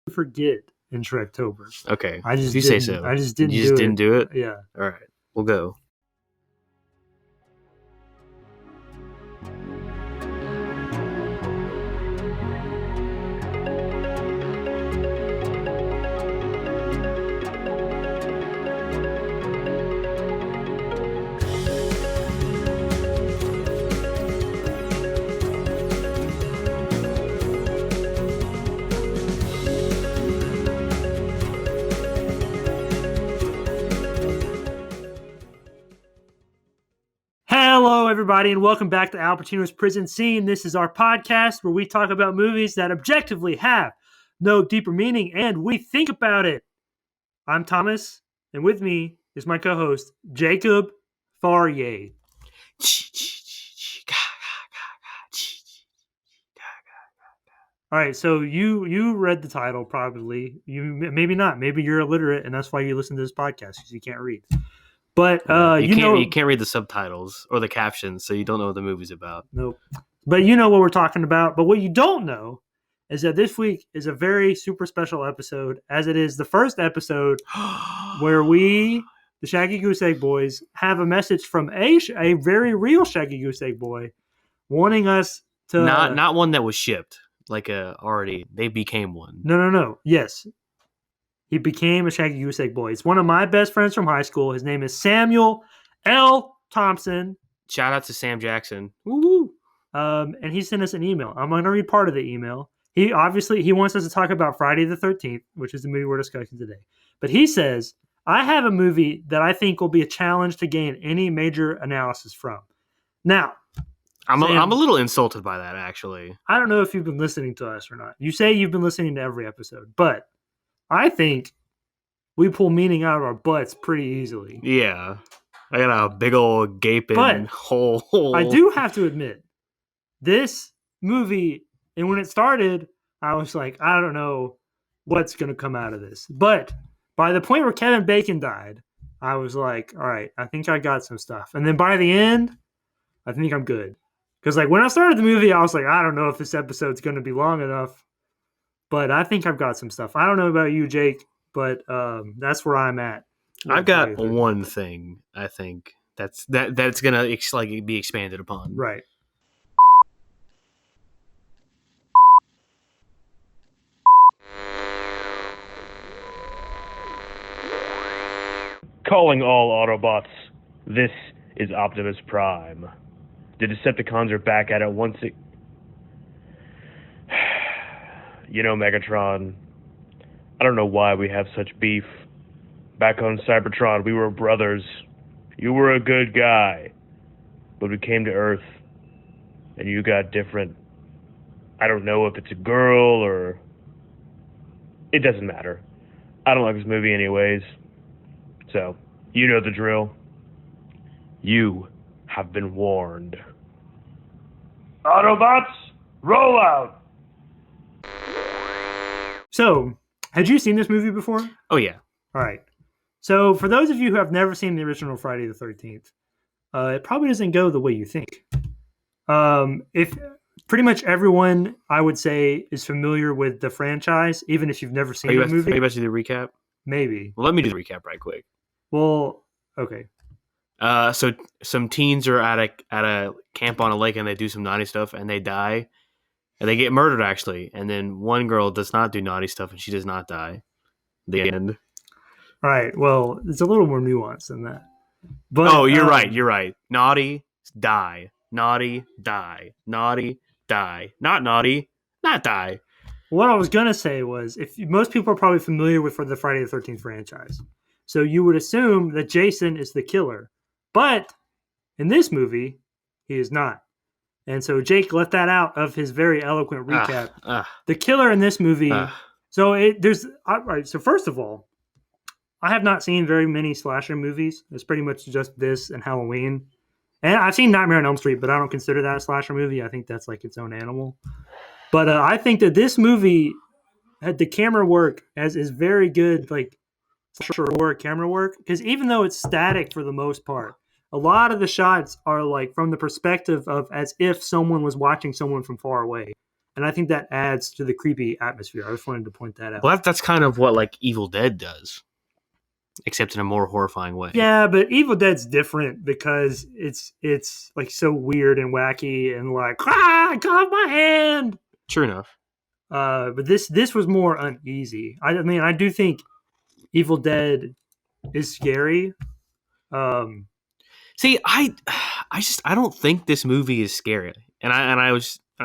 forget in Shrektober. Okay. I just if you say so. I just didn't. You just didn't do it? Yeah. All right. We'll go. Hello, everybody, and welcome back to Al Pacino's Prison Scene. This is our podcast where we talk about movies that objectively have no deeper meaning, and we think about it. I'm Thomas, and with me is my co-host, Jacob Farrier. All right, so you read the title probably. You maybe not. Maybe you're illiterate, and that's why you listen to this podcast because you can't read. But you can't read the subtitles or the captions, so you don't know what the movie's about. Nope. But you know what we're talking about. But what you don't know is that this week is a very super special episode, as it is the first episode where we, the Shaggy Goose Egg Boys, have a message from a very real Shaggy Goose Egg Boy, wanting us to not one that was shipped, like already they became one. No. Yes. He became a Shaggy Goose Egg Boy. It's one of my best friends from high school. His name is Samuel L. Thompson. Shout out to Sam Jackson. Woo-woo. And he sent us an email. I'm going to read part of the email. He wants us to talk about Friday the 13th, which is the movie we're discussing today. But he says, I have a movie that I think will be a challenge to gain any major analysis from. Now, I'm a little insulted by that, actually. I don't know if you've been listening to us or not. You say you've been listening to every episode, but I think we pull meaning out of our butts pretty easily. Yeah. I got a big old gaping hole. I do have to admit, this movie, and when it started, I was like, I don't know what's going to come out of this. But by the point where Kevin Bacon died, I was like, all right, I think I got some stuff. And then by the end, I think I'm good. Because like when I started the movie, I was like, I don't know if this episode's going to be long enough. But I think I've got some stuff. I don't know about you, Jake, but that's where I'm at. I've got one thing, I think, that's gonna be expanded upon. Right. Calling all Autobots, this is Optimus Prime. The Decepticons are back at it once again. You know, Megatron, I don't know why we have such beef. Back on Cybertron, we were brothers. You were a good guy. But we came to Earth, and you got different. I don't know if it's a girl or... It doesn't matter. I don't like this movie anyways. So, you know the drill. You have been warned. Autobots, roll out! So, had you seen this movie before? Oh, yeah. All right. So, for those of you who have never seen the original Friday the 13th, it probably doesn't go the way you think. If pretty much everyone, I would say, is familiar with the franchise, even if you've never seen the movie. Are you about to do the recap? Maybe. Well, let me do the recap right quick. Well, okay. So some teens are at a camp on a lake, and they do some naughty stuff, and they die. And they get murdered, actually. And then one girl does not do naughty stuff, and she does not die. The end. All right. Well, it's a little more nuanced than that. But, you're right. You're right. Naughty, die. Naughty, die. Naughty, die. Not naughty, not die. What I was going to say was, most people are probably familiar with the Friday the 13th franchise. So you would assume that Jason is the killer. But in this movie, he is not. And so Jake left that out of his very eloquent recap. The killer in this movie. So first of all, I have not seen very many slasher movies. It's pretty much just this and Halloween. And I've seen Nightmare on Elm Street, but I don't consider that a slasher movie. I think that's like its own animal. But I think that this movie had the camera work is very good, like horror camera work. Because even though it's static for the most part, a lot of the shots are like from the perspective of as if someone was watching someone from far away. and I think that adds to the creepy atmosphere. I just wanted to point that out. Well, that's kind of what like Evil Dead does, except in a more horrifying way. Yeah, but Evil Dead's different because it's like so weird and wacky and like cut off my hand. True enough. But this was more uneasy. I mean, I do think Evil Dead is scary. See, I don't think this movie is scary, and I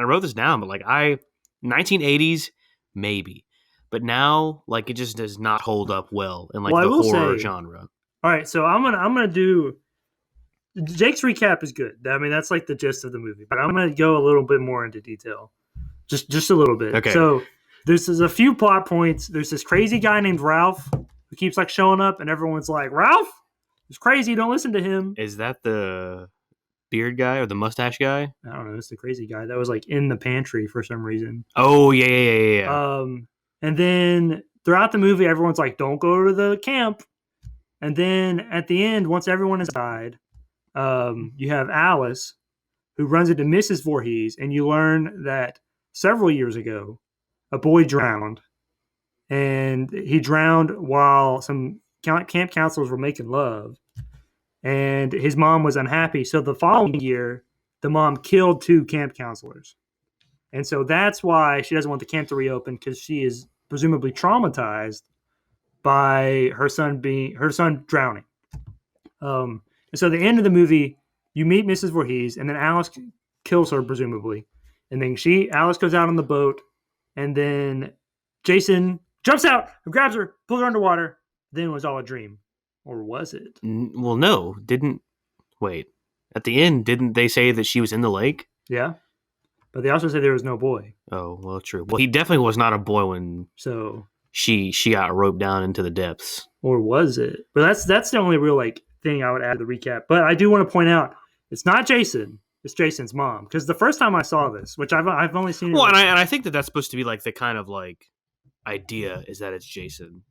wrote this down, but like 1980s maybe, but now like it just does not hold up well in like the horror genre. All right, so I'm gonna do Jake's recap is good. I mean, that's like the gist of the movie, but I'm gonna go a little bit more into detail, just a little bit. Okay. So there's a few plot points. There's this crazy guy named Ralph who keeps like showing up, and everyone's like, Ralph, he's crazy. Don't listen to him. Is that the beard guy or the mustache guy? I don't know. It's the crazy guy that was like in the pantry for some reason. Oh yeah. And then throughout the movie, everyone's like, don't go to the camp. And then at the end, once everyone has died, you have Alice who runs into Mrs. Voorhees, and you learn that several years ago, a boy drowned. And he drowned while some camp counselors were making love. And his mom was unhappy. So the following year, the mom killed 2 camp counselors. And so that's why she doesn't want the camp to reopen, because she is presumably traumatized by her son drowning. And so at the end of the movie, you meet Mrs. Voorhees, and then Alice kills her, presumably. And then Alice goes out on the boat, and then Jason jumps out and grabs her, pulls her underwater. Then it was all a dream. Or was it? Well, no. Wait. At the end, didn't they say that she was in the lake? Yeah. But they also said there was no boy. Oh, well, true. Well, he definitely was not a boy when she got roped down into the depths. Or was it? But that's the only real like thing I would add to the recap. But I do want to point out, it's not Jason. It's Jason's mom. Because the first time I saw this, which I've only seen it. Well, and I think that's supposed to be like the kind of like idea is that it's Jason.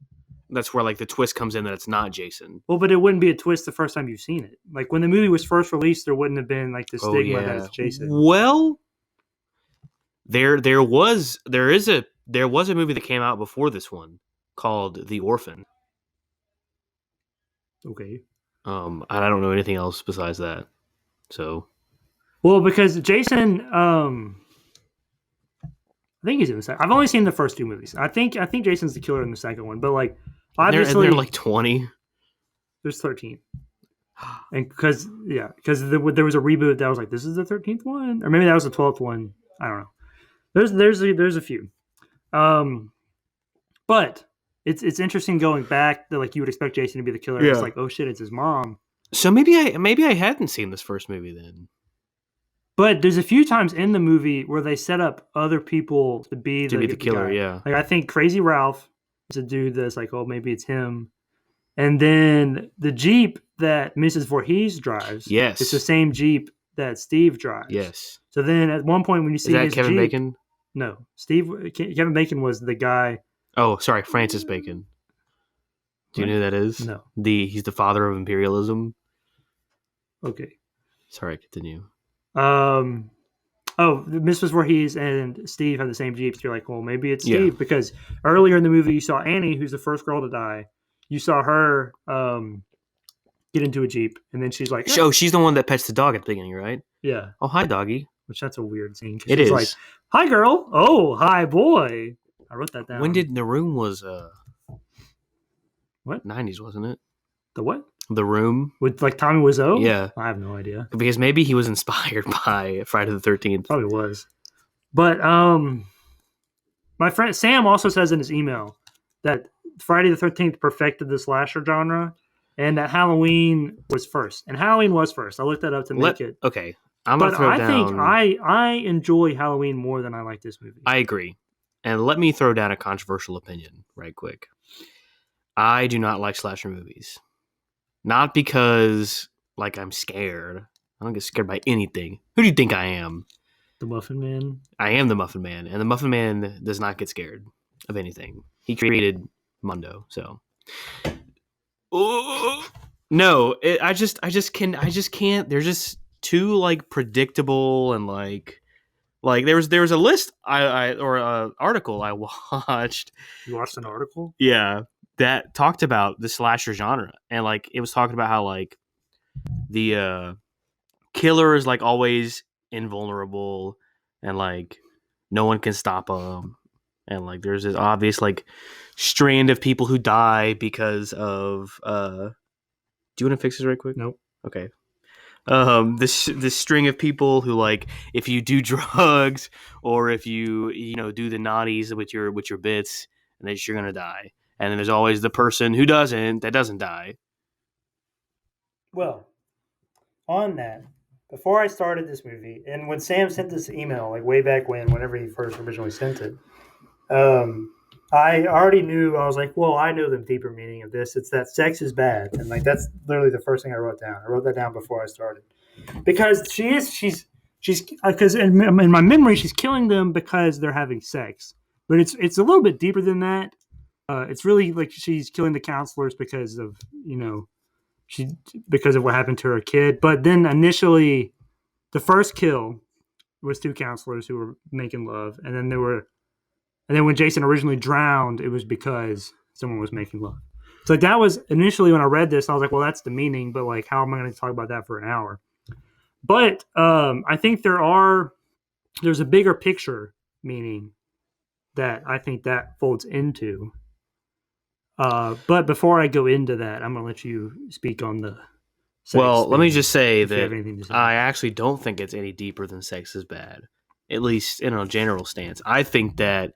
That's where like the twist comes in that it's not Jason. Well, but it wouldn't be a twist the first time you've seen it. Like when the movie was first released, there wouldn't have been like the stigma that it's Jason. Well, there was a movie that came out before this one called The Orphan. Okay. I don't know anything else besides that. So. Well, because Jason, I think he's in the second. I've only seen the first 2 movies. I think Jason's the killer in the second one, but like obviously they're like 20. There's 13. And because there was a reboot that was like, this is the 13th one, or maybe that was the 12th one. I don't know. There's a few. But it's interesting going back that like you would expect Jason to be the killer. Yeah. It's like, oh shit, it's his mom. So maybe I hadn't seen this first movie then. But there's a few times in the movie where they set up other people to be the killer, guy. yeah. Like I think Crazy Ralph is a dude that's like, oh, maybe it's him. And then the Jeep that Mrs. Voorhees drives, yes, it's the same Jeep that Steve drives. Yes. So then at one point when you see his Kevin Jeep, Bacon? No, Kevin Bacon was the guy. Oh, sorry, Francis Bacon. Do you know who that is? No. He's the father of imperialism. Okay. Sorry, continue. Mrs. Voorhees and Steve have the same Jeep. So you're like, well, maybe it's Steve because earlier in the movie you saw Annie, who's the first girl to die. You saw her get into a Jeep, and then she's like, "Oh, she's the one that pets the dog at the beginning, right?" Yeah. Oh, hi, doggy. Which that's a weird scene. It is like, hi, girl. Oh, hi, boy. I wrote that down. When did The Room was what 90s, wasn't it? The what? The Room with like Tommy Wiseau? Yeah, I have no idea because maybe he was inspired by Friday the 13th. Probably was. But my friend Sam also says in his email that Friday the 13th perfected the slasher genre, and that Halloween was first. And Halloween was first. I looked that up to make it. Okay, I'm gonna throw down. Think I enjoy Halloween more than I like this movie. I agree, and let me throw down a controversial opinion right quick. I do not like slasher movies. Not because, like, I'm scared. I don't get scared by anything. Who do you think I am? The Muffin Man? I am the Muffin Man, and the Muffin Man does not get scared of anything. He created Mundo, so... No, I just can't. They're just too, like, predictable and, like, Like there was a list or a article I watched. You watched an article? Yeah, that talked about the slasher genre, and like it was talking about how like the killer is like always invulnerable, and like no one can stop him, and like there's this obvious like strand of people who die because of. Do you want to fix this right quick? Nope. Okay. This string of people who like if you do drugs or if you do the naughties with your bits, and then you're gonna die. And then there's always the person who doesn't die. Well, on that, before I started this movie, and when Sam sent this email, like way back whenever he first originally sent it, I already knew. I was like, well, I know the deeper meaning of this. It's that sex is bad, and like that's literally the first thing I wrote down. I wrote that down before I started, because she's because in my memory she's killing them because they're having sex, but it's a little bit deeper than that. It's really like she's killing the counselors because of because of what happened to her kid. But then initially, the first kill was two counselors who were making love, and then when Jason originally drowned, it was because someone was making love. So like that was initially when I read this, I was like, well, that's the meaning, but like, how am I going to talk about that for an hour? But I think there's a bigger picture meaning that I think that folds into. But before I go into that, I'm going to let you speak on the sex Well, let me thing, just say if you have that anything to say. I actually don't think it's any deeper than sex is bad, at least in a general stance. I think that,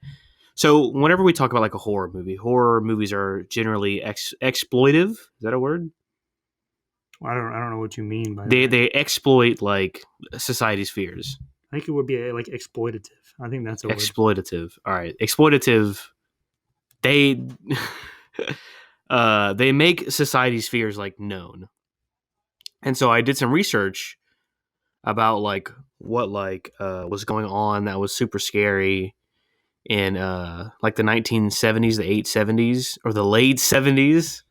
so whenever we talk about like a horror movies are generally exploitive. Is that a word? I don't know what you mean by that. They exploit like society's fears. I think it would be like exploitative. I think that's a word. Exploitative. All right. Exploitative. They they make society's fears like known. And so I did some research about like what like was going on that was super scary in like the 1970s, the 870s or the late 70s,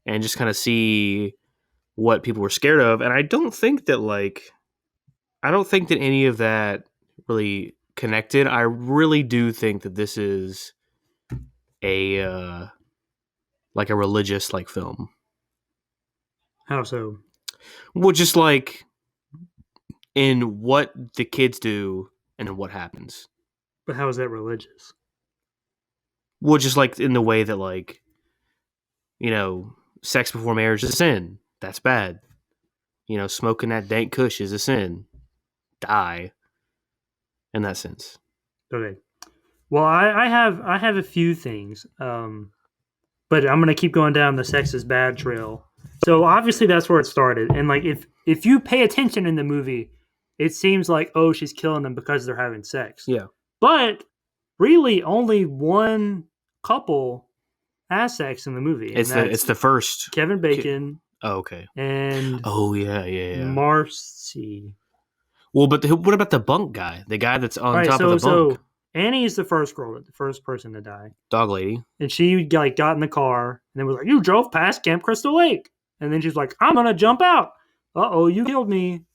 and just kind of see what people were scared of. And I don't think that any of that really connected. I really do think that this is a like a religious like film. How so? Well, just like in what the kids do and in what happens. But how is that religious? Well, just like in the way that like, sex before marriage is a sin. That's bad. Smoking that dank kush is a sin. Die. In that sense. Okay. Well, I have a few things, but I'm gonna keep going down the sex is bad trail. So obviously that's where it started, and like if you pay attention in the movie, it seems like she's killing them because they're having sex. Yeah. But really, only one couple has sex in the movie. It's the first Kevin Bacon. Oh, okay. And yeah. Marcy. Well, but what about the bunk guy? The guy that's on top of the bunk. So Annie is the first person to die. Dog lady. And she like got in the car and then was like, "You drove past Camp Crystal Lake." And then she's like, "I'm gonna jump out. You killed me."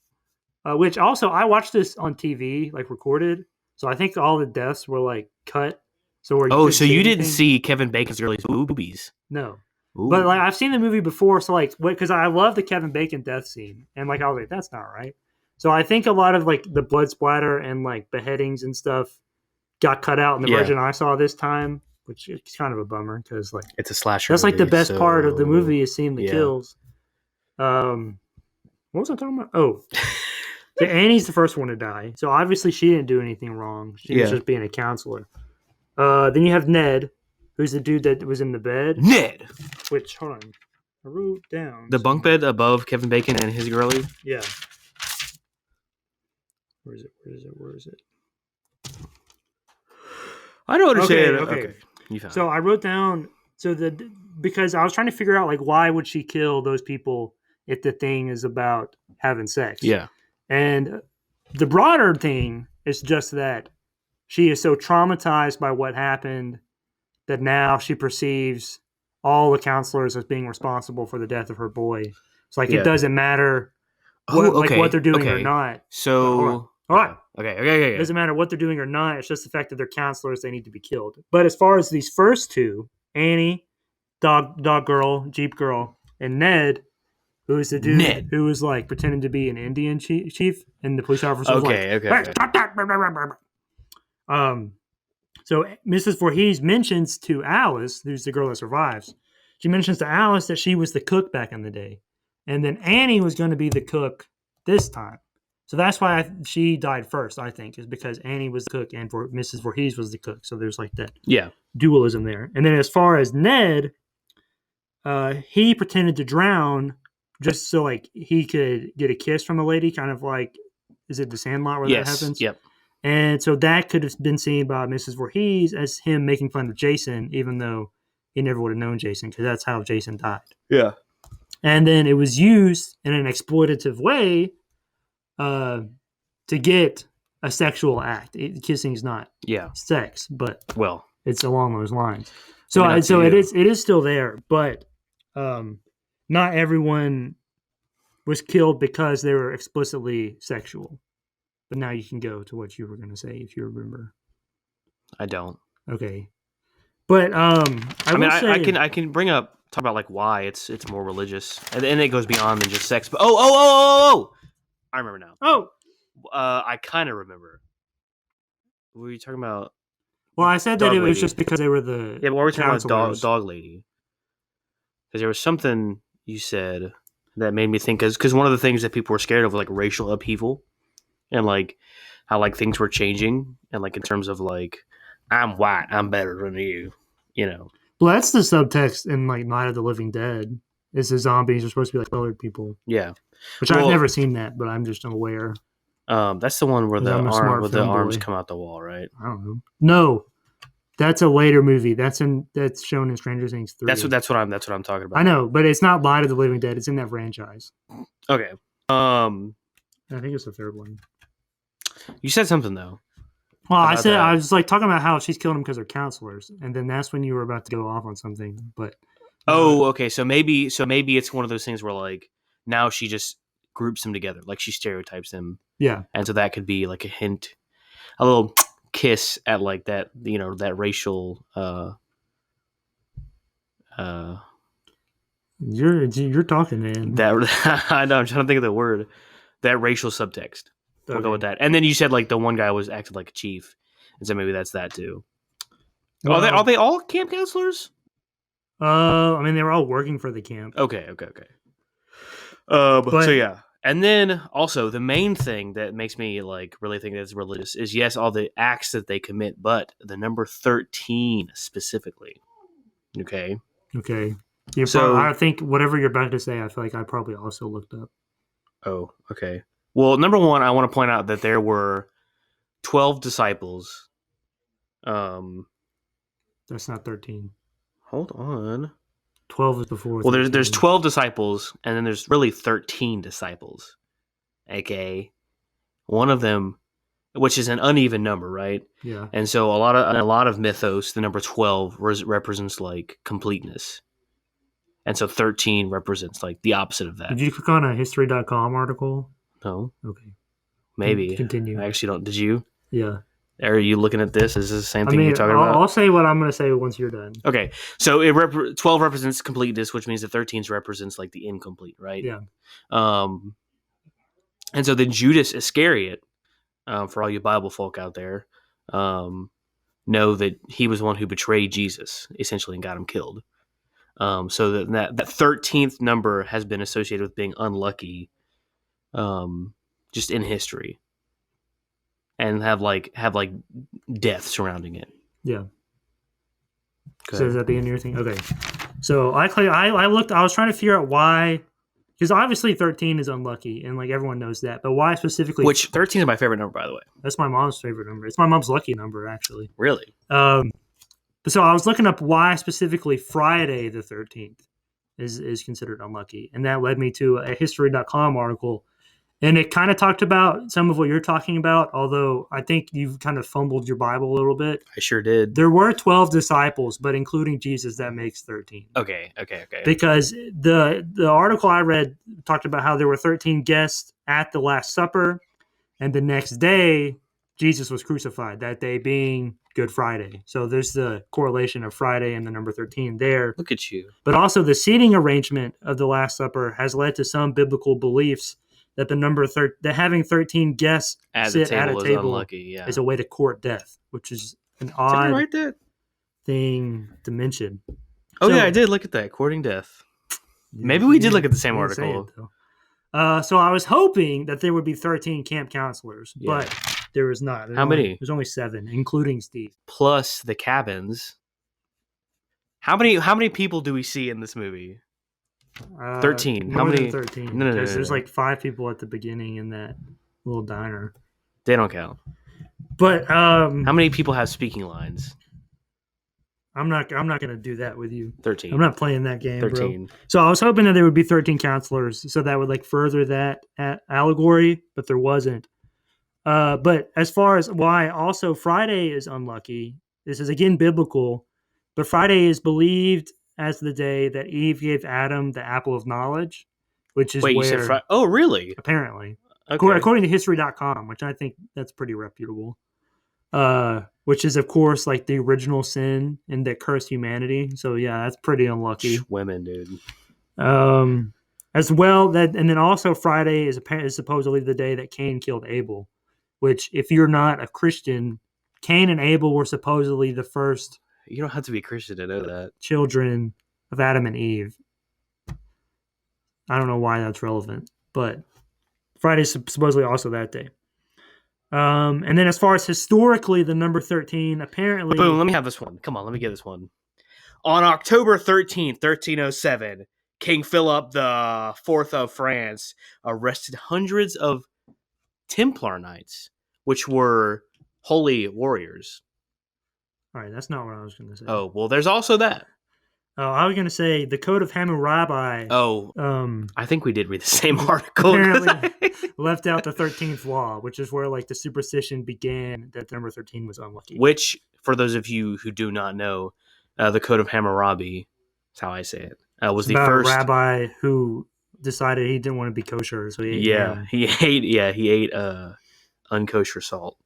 Which also I watched this on TV, like recorded. So I think all the deaths were like cut. So you didn't see Kevin Bacon's girlie's boobies? No. Ooh. But like I've seen the movie before, so like because I love the Kevin Bacon death scene, and like I was like, that's not right. So I think a lot of like the blood splatter and like beheadings and stuff got cut out in the version I saw this time, which is kind of a bummer because like it's a slasher. That's like the best part of the movie is seeing the kills. What was I talking about? Oh, so Annie's the first one to die. So obviously she didn't do anything wrong. She was just being a counselor. Then you have Ned, who's the dude that was in the bed. Ned! Which, hold on. I wrote down. The bunk bed above Kevin Bacon and his girlie? Yeah. Where is it? I don't understand. Okay. You found so I wrote down, because I was trying to figure out, like, why would she kill those people if the thing is about having sex? Yeah. And the broader thing is just that she is so traumatized by what happened that now she perceives all the counselors as being responsible for the death of her boy. It's like it doesn't matter what they're doing or not. So All right. Okay. It doesn't matter what they're doing or not. It's just the fact that they're counselors. They need to be killed. But as far as these first two, Annie, dog girl, Jeep girl, and Ned, who is the dude Ned. who was like pretending to be an Indian chief, and the police officer was Okay. "Hey, stop that!" So Mrs. Voorhees mentions to Alice, who's the girl that survives, she mentions to Alice that she was the cook back in the day, and then Annie was going to be the cook this time. So that's why she died first, I think, is because Annie was the cook and Mrs. Voorhees was the cook. So there's like that dualism there. And then as far as Ned, he pretended to drown just so like he could get a kiss from a lady, kind of like, is it the Sandlot where that happens? Yep. And so that could have been seen by Mrs. Voorhees as him making fun of Jason, even though he never would have known Jason, because that's how Jason died. Yeah. And then it was used in an exploitative way to get a sexual act. Kissing is not sex, but it's along those lines. So it is still there, but not everyone was killed because they were explicitly sexual. But now you can go to what you were going to say if you remember. I don't. Okay, but I can talk about like why it's more religious, and it goes beyond than just sex. But I remember now. I kind of remember. What were you talking about? Well, I said that it was just because they were the but what were we talking about? Dog lady. Because there was something you said that made me think, because one of the things that people were scared of was like racial upheaval. And like how like things were changing, and like in terms of like, I'm white, I'm better than you, you know. Well, that's the subtext in like Night of the Living Dead. Is the zombies are supposed to be like colored people. Yeah, which I've never seen that, but I'm just aware. That's the one where the arms come out the wall, right? I don't know. No, that's a later movie. That's shown in Stranger Things 3. That's what I'm talking about. I know, but it's not Night of the Living Dead. It's in that franchise. Okay. I think it's the third one. You said something though. Well, I was like talking about how she's killed them because they're counselors, and then that's when you were about to go off on something. But okay, so maybe it's one of those things where like now she just groups them together, like she stereotypes them. Yeah, and so that could be like a hint, a little kiss at like that, you know, that racial. You're talking, man. That I know. I'm trying to think of the word. That racial subtext. We'll go with that. And then you said like the one guy was acted like a chief, and so maybe that's that too. Are they all camp counselors? I mean, they were all working for the camp. Okay. So yeah, and then also the main thing that makes me like really think that it's religious is yes, all the acts that they commit, but the number 13 specifically. Okay. So I think whatever you're about to say, I feel like I probably also looked up. Oh, okay. Well, number one, I want to point out that there were 12 disciples. That's not 13. Hold on. 12 is before. Well, there's 12 disciples, and then there's really 13 disciples. Okay. One of them, which is an uneven number, right? Yeah. And so a lot of mythos, the number 12 represents like completeness. And so 13 represents like the opposite of that. Did you click on a history.com article? No. Okay. Maybe. Continue. I actually don't. Did you? Yeah. Are you looking at this? Is this the same thing you're talking about? I'll say what I'm going to say once you're done. Okay. So 12 represents completeness, which means that 13 represents like the incomplete, right? Yeah. And so then Judas Iscariot, for all you Bible folk out there, know that he was the one who betrayed Jesus, essentially, and got him killed. So that 13th number has been associated with being unlucky, just in history, and have death surrounding it. Yeah. So is that the end of your thing? Okay. So I looked. I was trying to figure out why, because obviously 13 is unlucky, and like everyone knows that. But why specifically? Which 13 is my favorite number, by the way. That's my mom's favorite number. It's my mom's lucky number, actually. Really? So I was looking up why specifically Friday the 13th is considered unlucky. And that led me to a history.com article. And it kind of talked about some of what you're talking about, although I think you've kind of fumbled your Bible a little bit. I sure did. There were 12 disciples, but including Jesus, that makes 13. Okay. Because the article I read talked about how there were 13 guests at the Last Supper, and the next day Jesus was crucified, that day being Good Friday. So there's the correlation of Friday and the number 13 there. Look at you. But also the seating arrangement of the Last Supper has led to some biblical beliefs that that having 13 guests sit at a table unlucky, is a way to court death, which is an Did I odd write that? thing to mention. Oh, So- yeah, I did look at that. Courting death. Maybe we did look at the same You didn't say article. it, though. So I was hoping that there would be 13 camp counselors, Yeah. but there was not. How many? There's only 7, including Steve. Plus the cabins. How many people do we see in this movie? 13. How More many? than 13. No. Because there's like 5 people at the beginning in that little diner. They don't count. But How many people have speaking lines? I'm not going to do that with you. 13. I'm not playing that game, 13. bro. So I was hoping that there would be 13 counselors, so that would like further that allegory, but there wasn't. But as far as why also Friday is unlucky, this is again biblical, but Friday is believed as the day that Eve gave Adam the apple of knowledge, which is Wait, where you said Friday? Oh, really? apparently, Okay. according to history.com, which I think that's pretty reputable, which is of course like the original sin and that cursed humanity. So yeah, that's pretty unlucky. Women, dude. As well that, and then also Friday is supposedly the day that Cain killed Abel, which if you're not a Christian, Cain and Abel were supposedly the first You don't have to be a Christian to know that. children of Adam and Eve. I don't know why that's relevant, but Friday's supposedly also that day. And then as far as historically, the number 13 apparently. Boom, let me have this one. Come on, let me get this one. On October 13th, 1307, King Philip the Fourth of France arrested hundreds of Templar knights, which were holy warriors. All right, that's not what I was going to say. Oh, well, there's also that. Oh, I was going to say the Code of Hammurabi. Oh, I think we did read the same article. Apparently left out the 13th law, which is where like the superstition began that the number 13 was unlucky. Which, for those of you who do not know, the Code of Hammurabi, that's how I say it, was the About first a rabbi who decided he didn't want to be kosher, so he ate ham. he ate unkosher salt.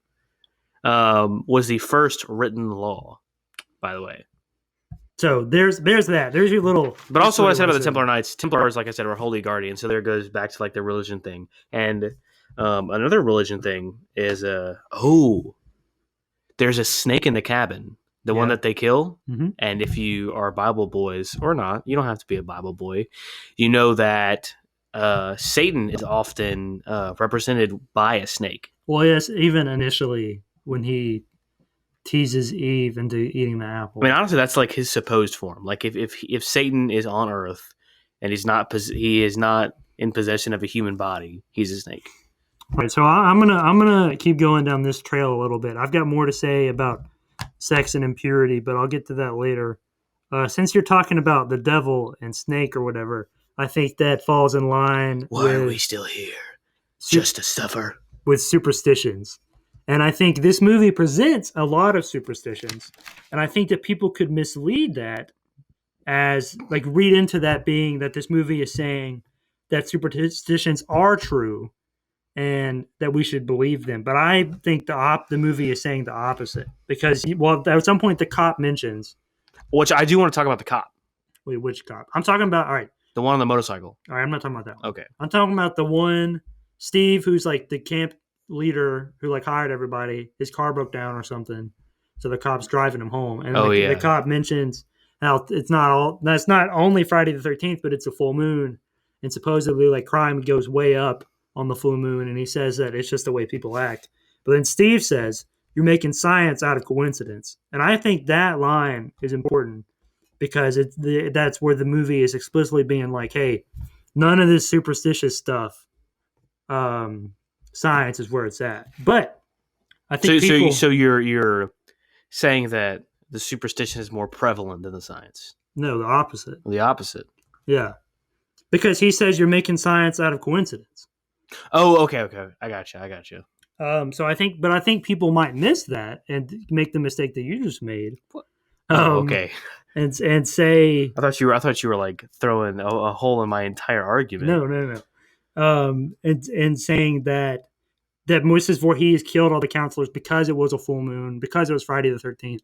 Was the first written law, by the way. So there's that. There's your little. But also, what I said about the lesson. Templar Knights, Templars, like I said, are holy guardians. So there goes back to like the religion thing. And another religion thing is there's a snake in the cabin, the one Yeah. that they kill. Mhm. And if you are Bible boys or not, you don't have to be a Bible boy. You know that Satan is often represented by a snake. Well, yes, even initially when he teases Eve into eating the apple. I mean, honestly, that's like his supposed form. Like if Satan is on Earth and he is not in possession of a human body, he's a snake. All right, so I'm gonna keep going down this trail a little bit. I've got more to say about sex and impurity, but I'll get to that later. Since you're talking about the devil and snake or whatever, I think that falls in line with still here? Su- To suffer. with superstitions. And I think this movie presents a lot of superstitions. And I think that people could mislead that as, like, read into that being that this movie is saying that superstitions are true and that we should believe them. But I think the movie is saying the opposite. Because, well, at some point the cop mentions. Which I do want to talk about the cop. Wait, which cop? I'm talking about, all right, The one on the motorcycle. I'm not talking about that one. Okay. I'm talking about the one, Steve, who's like the camp leader who like hired everybody. His car broke down or something, so the cop's driving him home. And the cop mentions how that's not only Friday the 13th, but it's a full moon, and supposedly like crime goes way up on the full moon. And he says that it's just the way people act. But then Steve says, "You're making science out of coincidence," and I think that line is important because that's where the movie is explicitly being like, "Hey, none of this superstitious stuff." Science is where it's at, but I think So you're saying that the superstition is more prevalent than the science? no, the opposite. The opposite. Yeah, because he says you're making science out of coincidence. Oh, okay. I got you. So I think people might miss that and make the mistake that you just made. Okay. And say I thought you were like throwing a hole in my entire argument. no. And saying that that Mrs. Voorhees killed all the counselors because it was a full moon, because it was Friday the 13th,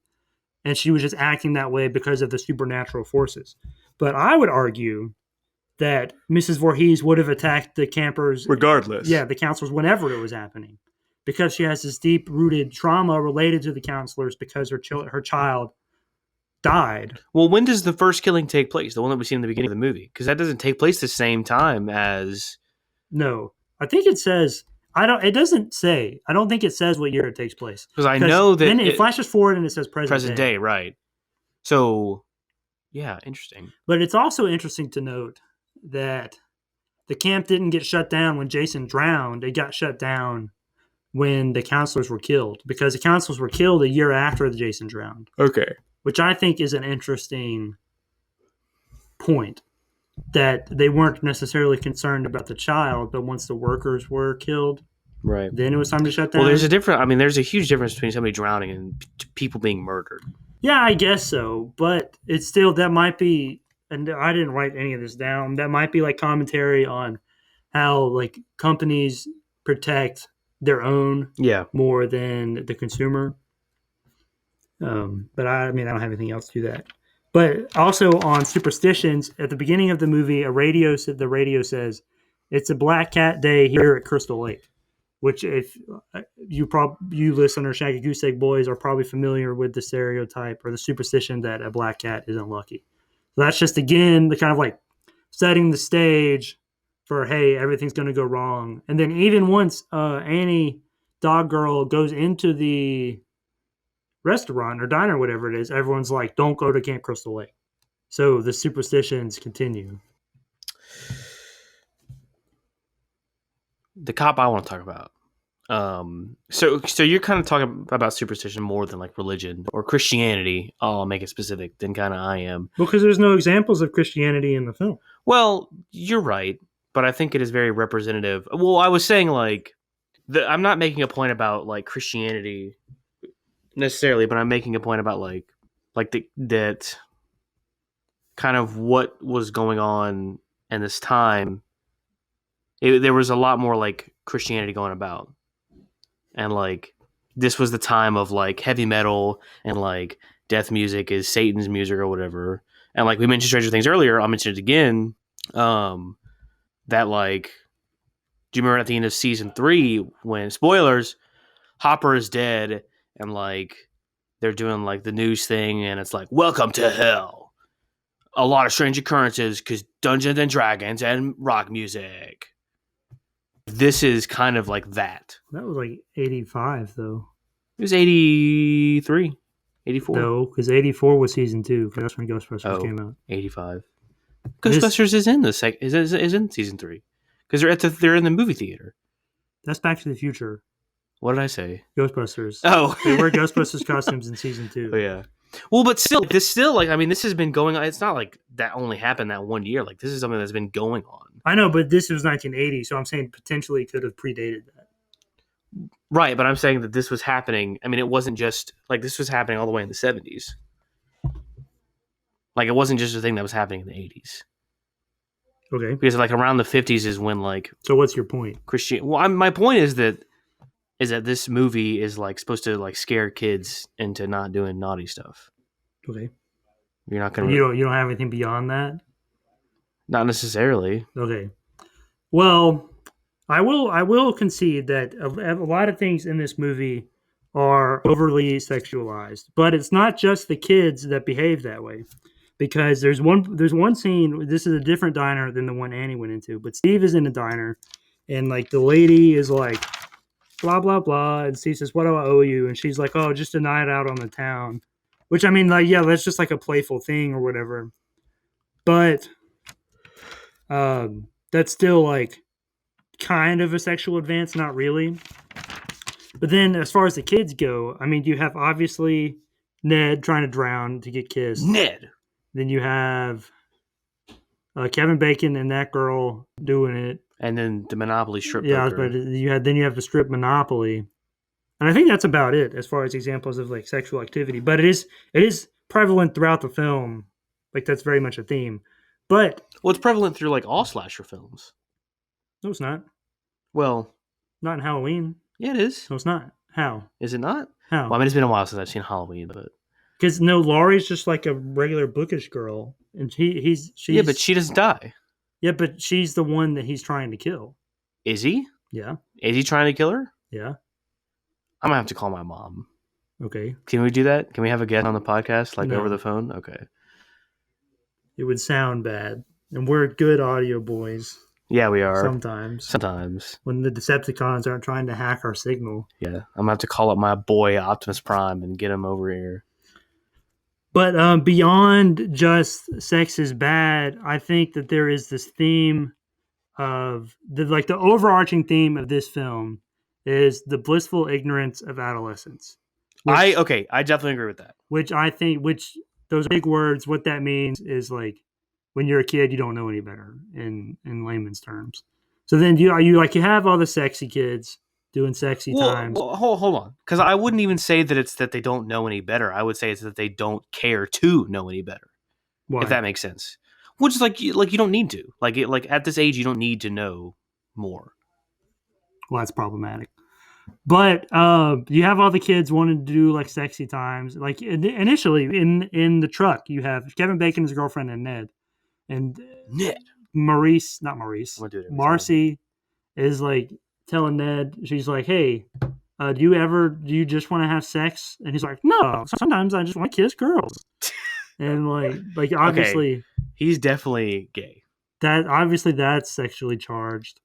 and she was just acting that way because of the supernatural forces. But I would argue that Mrs. Voorhees would have attacked the campers, regardless. Yeah, the counselors, whenever it was happening, because she has this deep-rooted trauma related to the counselors because her child died. Well, when does the first killing take place? The one that we see in the beginning of the movie? Because that doesn't take place the same time as... No. I think it says... It doesn't say. I don't think it says what year it takes place. Because I know that... Then it flashes forward and it says present day, right. So, yeah, interesting. But it's also interesting to note that the camp didn't get shut down when Jason drowned. It got shut down when the counselors were killed, because the counselors were killed a year after the Jason drowned. Okay. Which I think is an interesting point, that they weren't necessarily concerned about the child, but once the workers were killed, right, then it was time to shut down. Well, there's a huge difference between somebody drowning and people being murdered. Yeah, I guess so, but it's still, that might be, and I didn't write any of this down, that might be like commentary on how like companies protect their own more than the consumer. But I don't have anything else to do that. But also on superstitions, at the beginning of the movie, the radio says, "It's a Black Cat Day here at Crystal Lake," which, if you listeners, Shaggy Goose Egg Boys, are probably familiar with the stereotype or the superstition that a black cat is unlucky. So that's just, again, the kind of like setting the stage for, hey, everything's going to go wrong. And then even once Annie, Dog Girl, goes into the restaurant or diner, whatever it is, everyone's like, don't go to Camp Crystal Lake. So the superstitions continue. The cop I want to talk about. So you're kind of talking about superstition more than like religion or Christianity. I'll make it specific than kind of I am. Because there's no examples of Christianity in the film. Well, you're right, but I think it is very representative. Well, I was saying like, I'm not making a point about like Christianity necessarily, but I'm making a point about like that kind of what was going on in this time. There was a lot more like Christianity going about, and like this was the time of like heavy metal and like death music is Satan's music or whatever. And like we mentioned Stranger Things earlier, I'll mention it again. That like, do you remember at the end of season 3 when, spoilers, Hopper is dead and like they're doing like the news thing and it's like, welcome to hell. A lot of strange occurrences because Dungeons and Dragons and rock music. This is kind of like that. That was like 85 though. It was 83, 84. No, because 84 was season 2. Because that's when Ghostbusters came out. 85. Ghostbusters is in is in season 3 because they're in the movie theater. That's Back to the Future. What did I say? Ghostbusters. Oh, they wear Ghostbusters costumes in season 2. Oh yeah. Well, but still, this has been going on. It's not like that only happened that one year. Like this is something that's been going on. I know, but this was 1980, so I'm saying potentially it could have predated that. Right, but I'm saying that this was happening. I mean, it wasn't just like this was happening all the way in the 70s. Like it wasn't just a thing that was happening in the 80s. Okay. Because like around the 50s is when like. So what's your point? My point is that this movie is like supposed to like scare kids into not doing naughty stuff. Okay. You're not gonna. You don't have anything beyond that. Not necessarily. Okay. Well, I will concede that a lot of things in this movie are overly sexualized, but it's not just the kids that behave that way. Because there's one scene. This is a different diner than the one Annie went into, but Steve is in a diner, and like the lady is like, blah blah blah, and Steve says, "What do I owe you?" And she's like, "Oh, just a night out on the town," which I mean, like, yeah, that's just like a playful thing or whatever. But that's still like kind of a sexual advance, not really. But then, as far as the kids go, I mean, you have obviously Ned trying to drown to get kissed. Ned. Then you have Kevin Bacon and that girl doing it, and then the Monopoly strip. Yeah, but you have the strip Monopoly, and I think that's about it as far as examples of like sexual activity. But it is prevalent throughout the film, like that's very much a theme. But it's prevalent through like all slasher films. No, it's not. Well, not in Halloween. Yeah, it is. So it's not. How? Is it not? How? Well, I mean, it's been a while since I've seen Halloween, but Because no, Laurie's just like a regular bookish girl, and she's yeah, but she doesn't die. yeah, but she's the one that he's trying to kill. Is he? Yeah, Is he trying to kill her? yeah. I'm gonna have to call my mom. Okay, Can we do that? Can we have a guest on the podcast, like No. over the phone? Okay. it would sound bad, and we're good audio boys. Yeah, we are. Sometimes when the Decepticons aren't trying to hack our signal. Yeah, I'm gonna have to call up my boy Optimus Prime and get him over here. But beyond just sex is bad, I think that there is this theme of the overarching theme of this film is the blissful ignorance of adolescence. I definitely agree with that. Which those big words, what that means is like when you're a kid, you don't know any better in layman's terms. So then you have all the sexy kids doing sexy times. Well, hold on, because I wouldn't even say that it's that they don't know any better. I would say it's that they don't care to know any better. Why? If that makes sense. Which is like you don't need to. Like at this age, you don't need to know more. Well, that's problematic. But you have all the kids wanting to do like sexy times. Like initially in the truck, you have Kevin Bacon, his girlfriend, and Ned. And Ned. Marcy is like telling Ned, she's like, hey, do you just want to have sex? And he's like, no, sometimes I just want to kiss girls. And like obviously okay. He's definitely gay. That's sexually charged.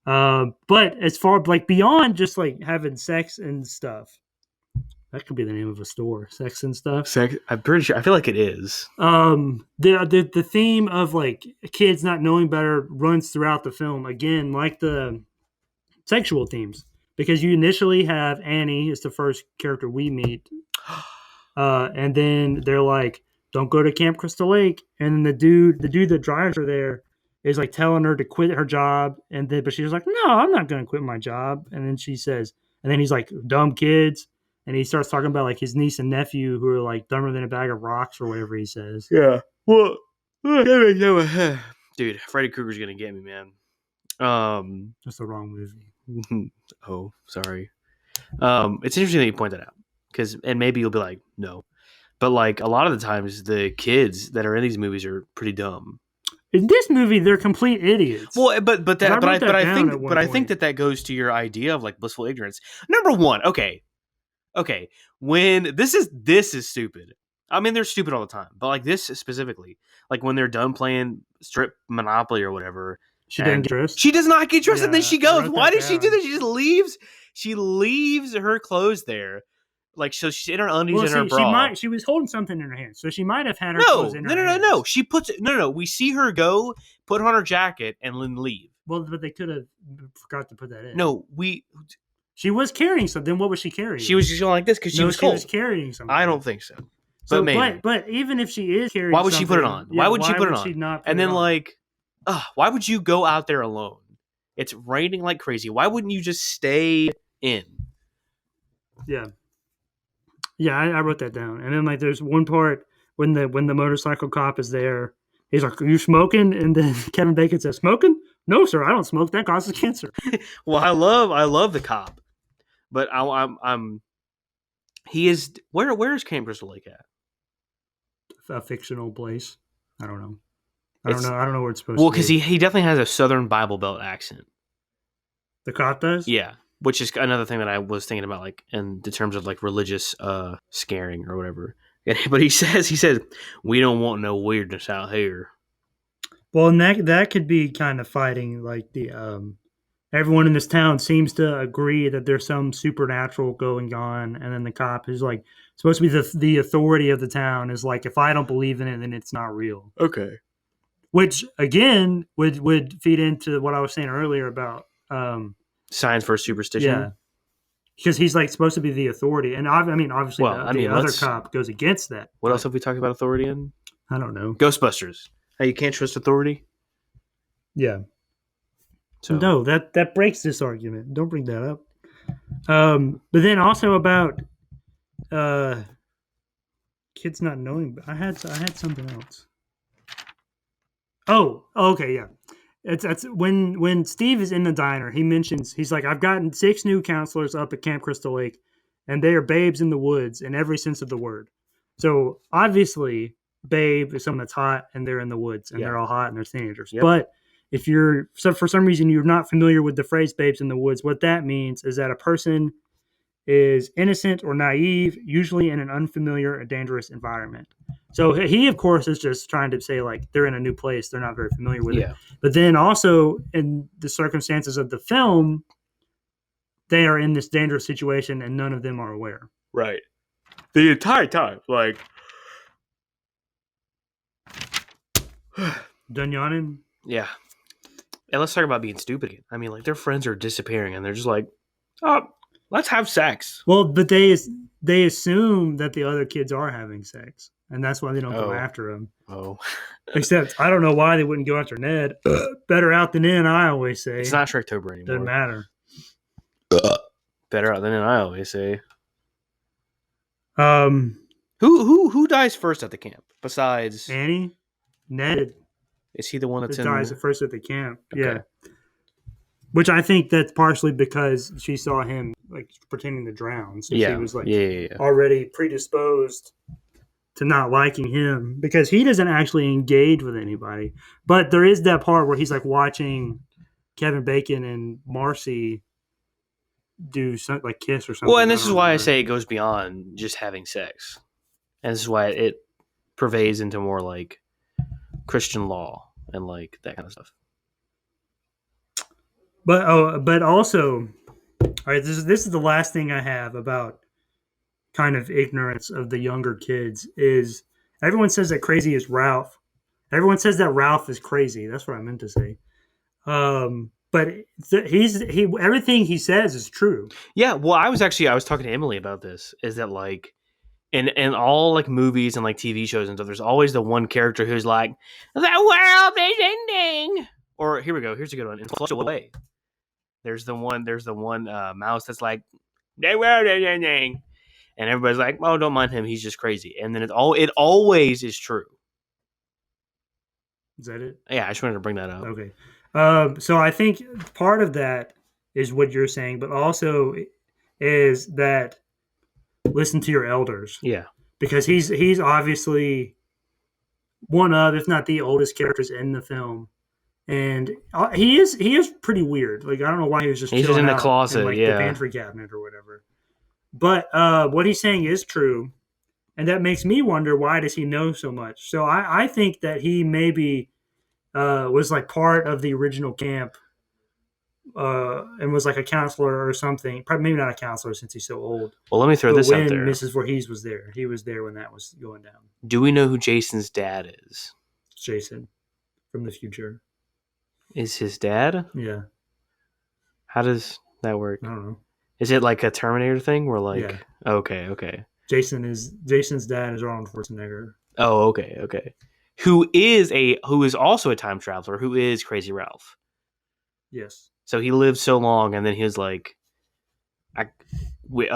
But as far like beyond just like having sex and stuff, that could be the name of a store, Sex and Stuff. Sex. I'm pretty sure. I feel like it is. The theme of like kids not knowing better runs throughout the film again, like the sexual themes, because you initially have Annie is the first character we meet, and then they're like, "Don't go to Camp Crystal Lake," and then the dude that drives her there is like telling her to quit her job, but she's like, "No, I'm not going to quit my job," and then she says, and then he's like, "Dumb kids." And he starts talking about like his niece and nephew who are like dumber than a bag of rocks or whatever he says. Yeah. Well, dude, Freddy Krueger's gonna get me, man. That's the wrong movie. Oh, sorry. It's interesting that you point that out and maybe you'll be like, no, but like a lot of the times the kids that are in these movies are pretty dumb. In this movie, they're complete idiots. Well, I think that goes to your idea of like blissful ignorance. Number one, okay. When this is stupid. I mean, they're stupid all the time, but like this specifically, like when they're done playing strip Monopoly or whatever, she didn't get dressed. She does not get dressed, yeah, and then she goes. Why did she do that? She just leaves. She leaves her clothes there, like so. She's in her undies and her bra. She was holding something in her hand, so she might have had her clothes in her hands. No. She puts it. No. We see her go, put on her jacket, and then leave. Well, but they could have forgot to put that in. No, She was carrying something. What was she carrying? She was just going like this because she was cold. She was carrying something. I don't think so. But maybe. But even if she is carrying, why would she put it on? Why would she put it on? She not and then like, why would you go out there alone? It's raining like crazy. Why wouldn't you just stay in? Yeah. I wrote that down. And then like, there's one part when the motorcycle cop is there. He's like, "Are you smoking?" And then Kevin Bacon says, "Smoking? No, sir, I don't smoke. That causes cancer." Well, I love the cop, but he is where is Camp Crystal Lake at? A fictional place. I don't know. I don't know where it's supposed to be. Well, because he definitely has a Southern Bible Belt accent. The cop does? Yeah, which is another thing that I was thinking about, like in the terms of like religious scaring or whatever. But he says, "We don't want no weirdness out here." Well, and that could be kind of fighting like the everyone in this town seems to agree that there's some supernatural going on, and then the cop who's like supposed to be the authority of the town is like, if I don't believe in it, then it's not real. Okay. Which again would feed into what I was saying earlier about science versus superstition. Yeah. Because he's like supposed to be the authority, and obviously the other cop goes against that. What else have we talked about authority in? I don't know. Ghostbusters. Hey, you can't trust authority. Yeah. So no, that breaks this argument. Don't bring that up. But then also about kids not knowing. I had something else. Oh, okay, yeah. It's when Steve is in the diner, he mentions he's like, I've gotten 6 new counselors up at Camp Crystal Lake, and they are babes in the woods in every sense of the word. So obviously, babe is someone that's hot, and they're in the woods, and they're all hot, and they're teenagers. Yep. But if for some reason you're not familiar with the phrase "babes in the woods," what that means is that a person is innocent or naive, usually in an unfamiliar or dangerous environment. So he, of course, is just trying to say like they're in a new place, they're not very familiar with it. But then also in the circumstances of the film, they are in this dangerous situation and none of them are aware. Right. The entire time, like. Done yawning? Yeah. And let's talk about being stupid again. I mean, like, their friends are disappearing, and they're just like, oh, let's have sex. Well, but they assume that the other kids are having sex, and that's why they don't go after them. Oh. Except, I don't know why they wouldn't go after Ned. Better out than in, I always say. It's not Shrektober anymore. Doesn't matter. Better out than in, I always say. Who Who dies first at the camp, besides... Annie? Ned. Is he the one that's in... dies at first at the camp. Okay. Yeah. Which I think that's partially because she saw him like pretending to drown. So she was like already predisposed to not liking him because he doesn't actually engage with anybody. But there is that part where he's like watching Kevin Bacon and Marcy do something like kiss or something. Well, and this is why I say it goes beyond just having sex. And this is why it pervades into more like Christian law and like that kind of stuff. But also, all right, this is the last thing I have about kind of ignorance of the younger kids is everyone says that crazy is Ralph. Everyone says that Ralph is crazy. That's what I meant to say. But everything he says is true. Yeah, well, I was talking to Emily about this. Is that like in all like movies and like TV shows and stuff, there's always the one character who's like, the world is ending. Or here we go. Here's a good one. In Flush Away, there's the one mouse that's like, the world is ending, and everybody's like, oh, don't mind him. He's just crazy. And then it always is true. Is that it? Yeah, I just wanted to bring that up. Okay. So I think part of that is what you're saying, but also is that listen to your elders. Yeah. Because he's obviously one of, if not the oldest characters in the film. And he is pretty weird. Like, I don't know why he was just in the closet, in, like, the pantry cabinet or whatever. But what he's saying is true. And that makes me wonder, why does he know so much? So I think that he maybe was like part of the original camp and was like a counselor or something. Probably maybe not a counselor since he's so old. Well, let me throw this out there. Mrs. Voorhees was there. He was there when that was going down. Do we know who Jason's dad is? Jason from the future. Is his dad? Yeah. How does that work? I don't know. Is it like a Terminator thing where like... Yeah. Okay. Jason's dad is Arnold Schwarzenegger. Oh, okay. Who is also a time traveler, who is Crazy Ralph. Yes. So he lived so long, and then he was like, what's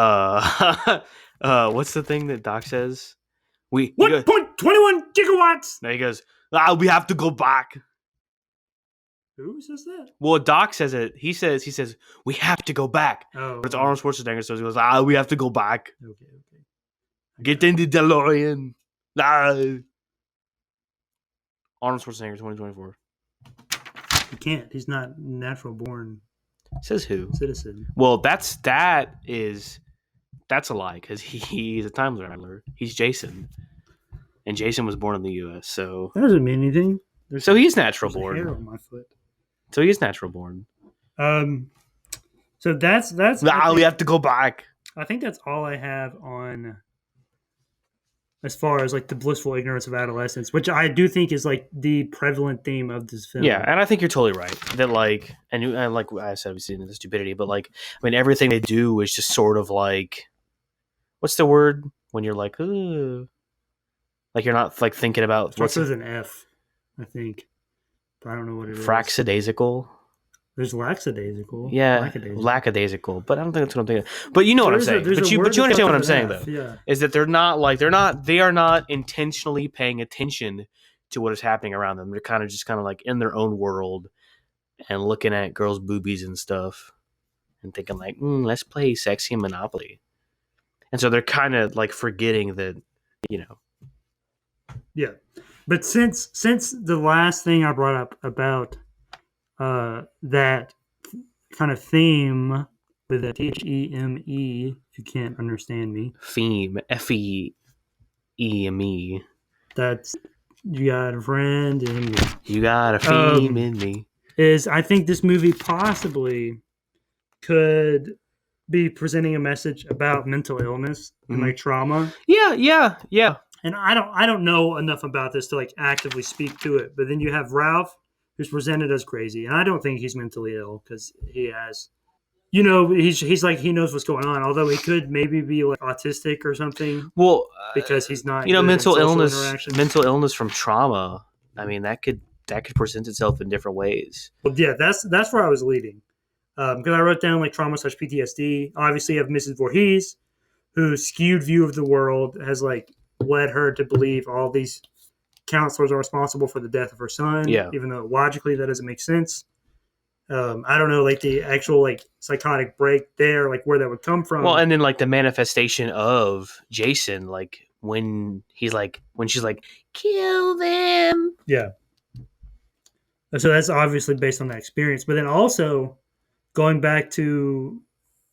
the thing that Doc says? 1.21 gigawatts! No, he goes, we have to go back. Who says that? Well, Doc says it. He says, we have to go back. Oh. But it's Arnold Schwarzenegger, so he goes, we have to go back. Okay. Get in the DeLorean. Arnold Schwarzenegger, 2024. He can't. He's not natural born. Says who? Citizen. Well, that's a lie because he's a time traveler. He's Jason, and Jason was born in the U.S. So that doesn't mean anything. So he's natural born. Hair on my foot. So he is natural born. So that's. We have to go back. I think that's all I have on. As far as like the blissful ignorance of adolescence, which I do think is like the prevalent theme of this film. Yeah, and I think you're totally right. That like, and like I said, we've seen the stupidity, but like, I mean, everything they do is just sort of like, what's the word when you're like, ooh, like you're not like thinking about. Starts with an F, I think, but I don't know what it is. Fraxadaisical. There's lackadaisical. Yeah, lackadaisical. But I don't think that's what I'm thinking. But you know what I'm saying. But you understand what I'm saying, though. Yeah. Is that they are not intentionally paying attention to what is happening around them. They're kind of like in their own world. and looking at girls' boobies and stuff and thinking like, let's play sexy Monopoly. And so they're kind of like forgetting that, you know. Yeah. But since the last thing I brought up about that kind of theme with the THEME, if you can't understand me. Theme, FEEME. That's you got a friend in me. You got a theme in me. Is I think this movie possibly could be presenting a message about mental illness and like trauma. Yeah. And I don't know enough about this to like actively speak to it. But then you have Ralph, who's presented as crazy, and I don't think he's mentally ill because he has, he's like he knows what's going on. Although he could maybe be like autistic or something. Well, because he's not, mental illness from trauma. I mean, that could present itself in different ways. Well, yeah, that's where I was leading. Because I wrote down like trauma/PTSD. Obviously, you have Mrs. Voorhees, whose skewed view of the world has like led her to believe all these counselors are responsible for the death of her son. Yeah. Even though logically that doesn't make sense. I don't know, like the actual like psychotic break there, like where that would come from. Well, and then like the manifestation of Jason, like when she's like, kill them. Yeah. So that's obviously based on that experience, but then also going back to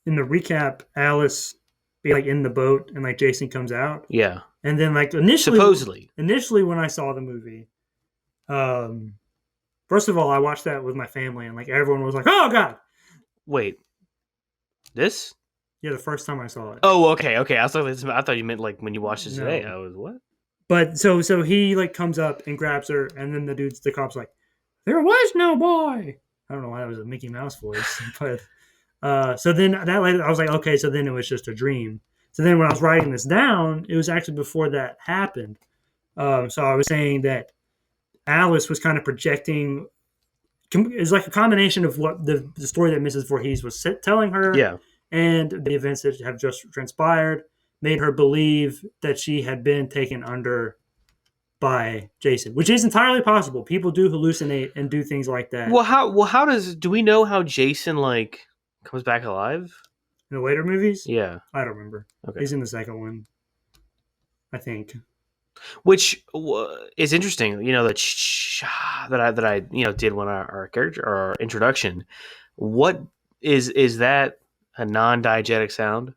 in the recap, Alice be like in the boat and like Jason comes out. Yeah. And then like initially when I saw the movie, first of all, I watched that with my family and like everyone was like, "Oh God!" Wait, this? Yeah, the first time I saw it. Oh, okay. I thought you meant like when you watched it today. I was what? But so he like comes up and grabs her, and then the cop's like, "There was no boy." I don't know why that was a Mickey Mouse voice, but so then that I was like, okay, so then it was just a dream. So then when I was writing this down, it was actually before that happened. So I was saying that Alice was kind of projecting. It's like a combination of what the story that Mrs. Voorhees was telling her, and the events that have just transpired made her believe that she had been taken under by Jason, which is entirely possible. People do hallucinate and do things like that. Do we know how Jason like comes back alive? In the later movies? Yeah. I don't remember. Okay. He's in the second one, I think. Which is interesting, that I did when our character or our introduction. What is that a non-diegetic sound?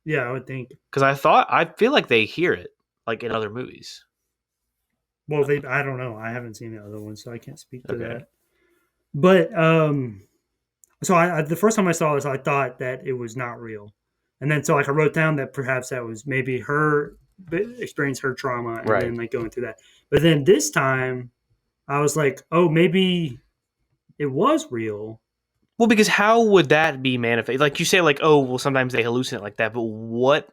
Yeah, I would think. Because I feel like they hear it like in other movies. Well, I don't know. I haven't seen the other one, so I can't speak to that. But so I the first time I saw this, I thought that it was not real, and then so like I wrote down that perhaps that was maybe her experience, her trauma, and then like going through that. But then this time, I was like, oh, maybe it was real. Well, because how would that be manifest? Like you say, like, oh, well, sometimes they hallucinate like that, but what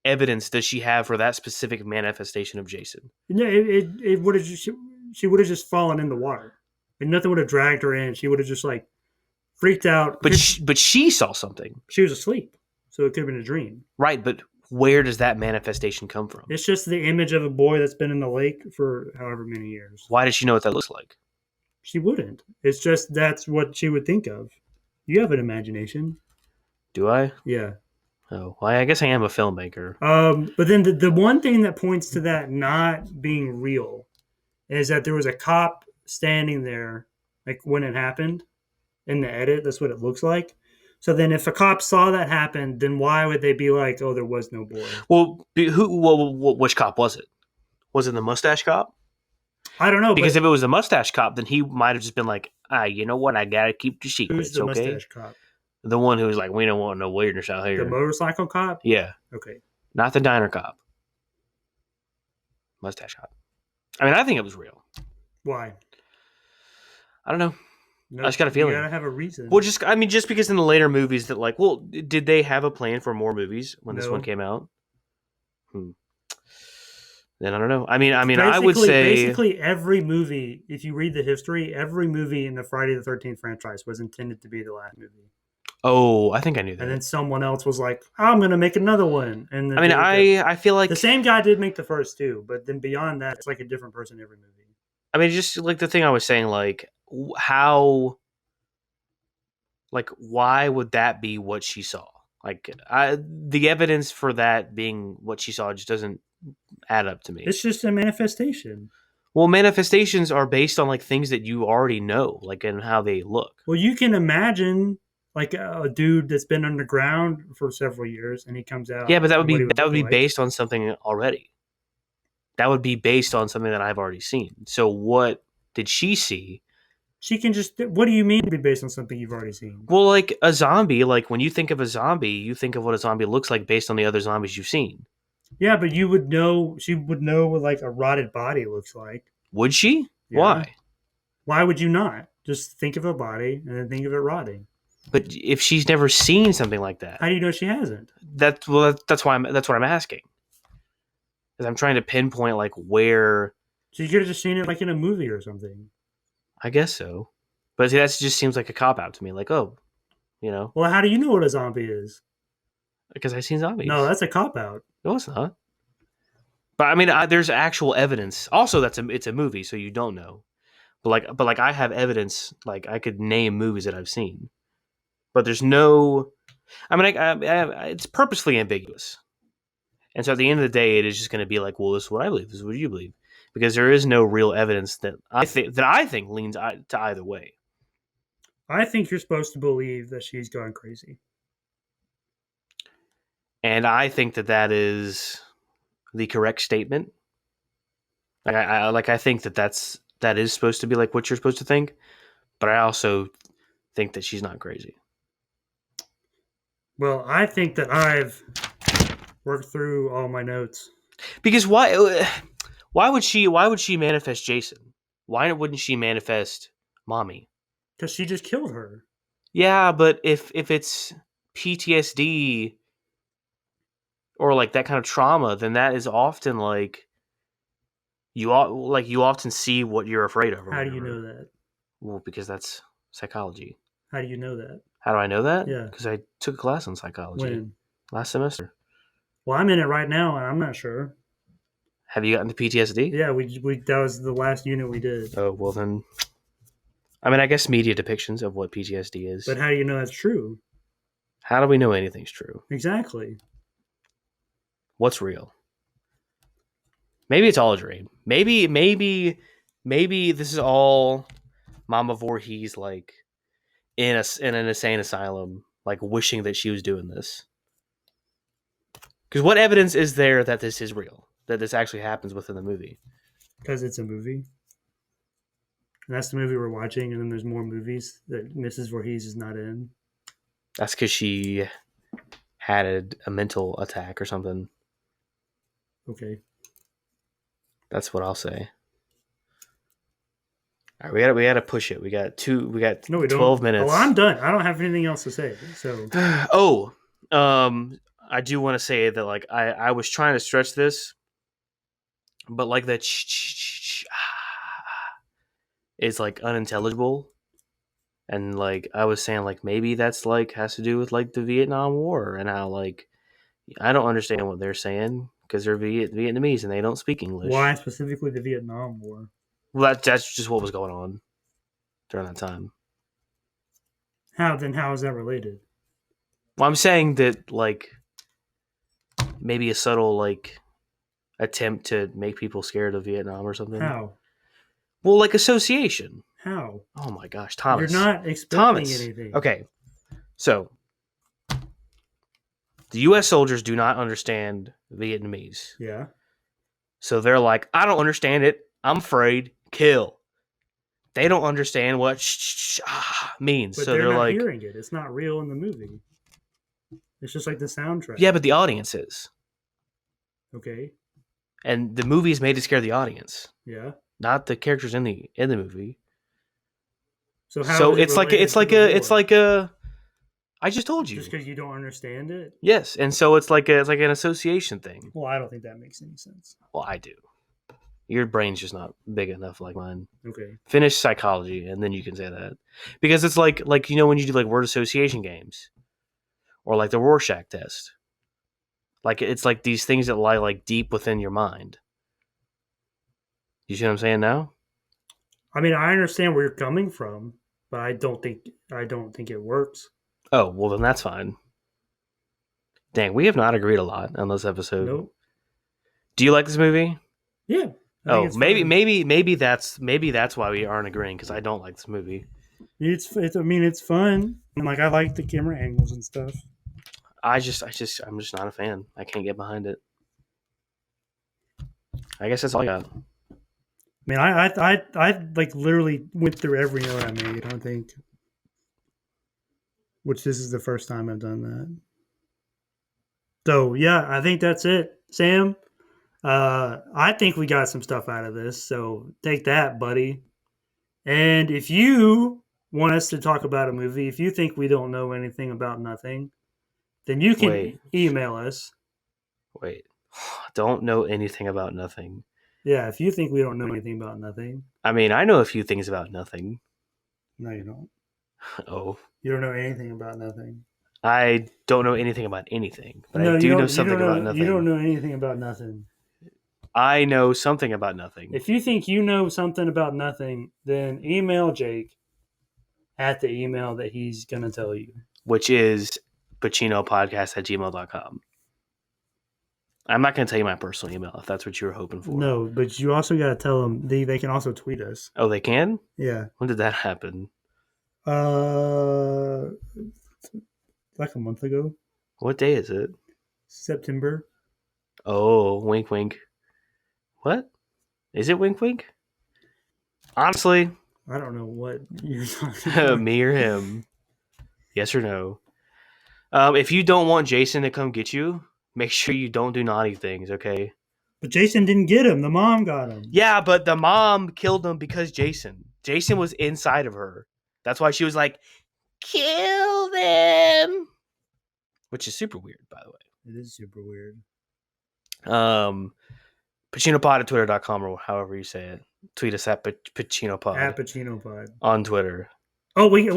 evidence does she have for that specific manifestation of Jason? Yeah, it would have she would have just fallen in the water, and nothing would have dragged her in. She would have just like freaked out. But she saw something. She was asleep, so it could have been a dream. Right, but where does that manifestation come from? It's just the image of a boy that's been in the lake for however many years. Why does she know what that looks like? She wouldn't. It's just that's what she would think of. You have an imagination. Do I? Yeah. Oh, well, I guess I am a filmmaker. But then the one thing that points to that not being real is that there was a cop standing there, like when it happened in the edit. That's what it looks like. So then if a cop saw that happen, then why would they be like, oh, there was no boy? Well, which cop was it? Was it the mustache cop? I don't know. Because if it was the mustache cop, then he might have just been like, you know what? I got to keep the secrets, who's the mustache cop? The one who was like, we don't want no weirdness out here. The motorcycle cop? Yeah. Okay. Not the diner cop. Mustache cop. I mean, I think it was real. Why? I don't know. No, I just got a feeling. You gotta have a reason. Well, just because in the later movies that like, well, did they have a plan for more movies when this one came out? Then I don't know. I mean, I would say basically every movie, if you read the history, every movie in the Friday the 13th franchise was intended to be the last movie. Oh, I think I knew that. And then someone else was like, I'm going to make another one. And I feel like the same guy did make the first two, but then beyond that, it's like a different person every movie. I mean, just like the thing I was saying, like, how, like, why would that be what she saw? Like, the evidence for that being what she saw just doesn't add up to me. It's just a manifestation. Well, manifestations are based on like things that you already know, like and how they look. Well, you can imagine like a dude that's been underground for several years and he comes out. Yeah, but that would and what be he look like. based on something already. That would be based on something that I've already seen. So what did she see? She can just. What do you mean to be based on something you've already seen? Well, like a zombie, like when you think of a zombie, you think of what a zombie looks like based on the other zombies you've seen. Yeah, but you would know. She would know what like a rotted body looks like. Would she? Yeah. Why? Why would you not? Just think of a body and then think of it rotting. But if she's never seen something like that, How do you know she hasn't? that's why that's what I'm asking. Because I'm trying to pinpoint like where. So you could have just seen it like in a movie or something. I guess so, but see, that just seems like a cop out to me. Like, oh, you know, Well, how do you know what a zombie is? because I've seen zombies. No, that's a cop out. No, it's not. But I mean, there's actual evidence. Also, it's a movie, so you don't know. But like I have evidence. Like I could name movies that I've seen, but there's no. I mean, it's purposely ambiguous, and so at the end of the day, it is just going to be like, well, this is what I believe. This is what you believe, because there is no real evidence that I think leans to either way. I think you're supposed to believe that she's gone crazy. And I think that is the correct statement. I think that is supposed to be like what you're supposed to think, but I also think that she's not crazy. Well, I think that I've worked through all my notes. Because why would she manifest Jason? Why wouldn't she manifest Mommy? Because she just killed her. Yeah, but if it's PTSD or like that kind of trauma, then that is often like you often see what you're afraid of. How do you know that? Well, because that's psychology. How do you know that? How do I know that? Yeah. Because I took a class on psychology When? last semester. Well, I'm in it right now, and I'm not sure. Have you gotten the PTSD? Yeah, we that was the last unit we did. Oh, well then. I mean, I guess media depictions of what PTSD is. But how do you know that's true? How do we know anything's true? Exactly. What's real? Maybe it's all a dream. Maybe this is all Mama Voorhees like in an insane asylum, like wishing that she was doing this. Because what evidence is there that this is real? That this actually happens within the movie? Because it's a movie. And that's the movie we're watching, and then there's more movies that Mrs. Voorhees is not in. That's because she had a mental attack or something. Okay. That's what I'll say. All right, we gotta push it. We got 12 minutes. Oh, I'm done. I don't have anything else to say. So I do want to say that like I was trying to stretch this, but like that is like unintelligible. And like I was saying, like maybe that's like has to do with like the Vietnam War and how like I don't understand what they're saying because they're Vietnamese and they don't speak English. Why specifically the Vietnam War? Well, that's just what was going on during that time. How is that related? Well, I'm saying that like maybe a subtle like attempt to make people scared of Vietnam or something. How? Well, like association. How? Oh my gosh, Thomas. You're not expecting anything. Okay, so the U.S. soldiers do not understand Vietnamese. Yeah. So they're like, I don't understand it. I'm afraid. Kill. They don't understand what means. But so they're not like hearing it. It's not real in the movie. It's just like the soundtrack. Yeah, but the audience is. Okay. And the movie is made to scare the audience. Yeah. Not the characters in the movie. So it's like a I just told you. Just because you don't understand it? Yes, and so it's like an association thing. Well, I don't think that makes any sense. Well, I do. Your brain's just not big enough like mine. Okay. Finish psychology, and then you can say that. Because it's like you know when you do like word association games, or like the Rorschach test. Like it's like these things that lie like deep within your mind. You see what I'm saying now? I mean, I understand where you're coming from, but I don't think it works. Oh, well then that's fine. Dang, we have not agreed a lot on this episode. Nope. Do you like this movie? Yeah. I think Oh, it's maybe fun. maybe that's why we aren't agreeing because I don't like this movie. It's I mean, it's fun. And like I like the camera angles and stuff. I'm just not a fan. I can't get behind it. I guess that's all I got. I mean, I like literally went through every note I made. I don't think, which this is the first time I've done that. So yeah, I think that's it, Sam. I think we got some stuff out of this, so take that, buddy. And if you want us to talk about a movie, if you think we don't know anything about nothing, then you can Wait. email us. Wait. Don't know anything about nothing. Yeah, if you think we don't know anything about nothing. I mean, I know a few things about nothing. No, you don't. Oh. You don't know anything about nothing. I don't know anything about anything, but No, I do you know don't- something you don't about know, nothing. You don't know anything about nothing. I know something about nothing. If you think you know something about nothing, then email Jake at the email that he's going to tell you. Which is pachinopodcast@gmail.com. I'm not going to tell you my personal email if that's what you were hoping for. No, but you also got to tell them they can also tweet us. Oh, they can? Yeah. When did that happen? Like a month ago. What day is it? September. Oh, wink, wink. What? Is it wink, wink? Honestly, I don't know what you're talking about. me or him. Yes or no? If you don't want Jason to come get you, make sure you don't do naughty things, okay? But Jason didn't get him. The mom got him. Yeah, but the mom killed him because Jason was inside of her. That's why she was like, kill them. Which is super weird, by the way. It is super weird. PacinoPod at twitter.com or however you say it. Tweet us at PacinoPod. At PacinoPod. On Twitter. Oh, wait.